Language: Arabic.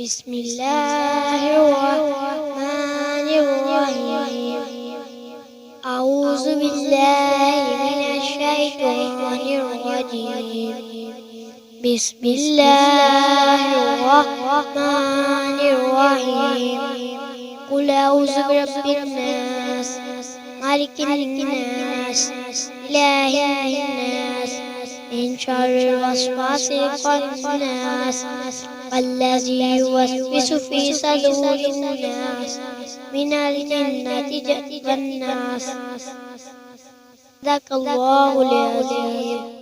بسم الله الرحمن الرحيم. أعوذ بالله من الشيطان الرجيم. بسم الله الرحمن الرحيم. قل أعوذ برب الناس مالك الناس إله الناس من شر الوسواس الخناس الذي يوسوس في صدور الناس من الجنة والناس. صدق الله العظيم.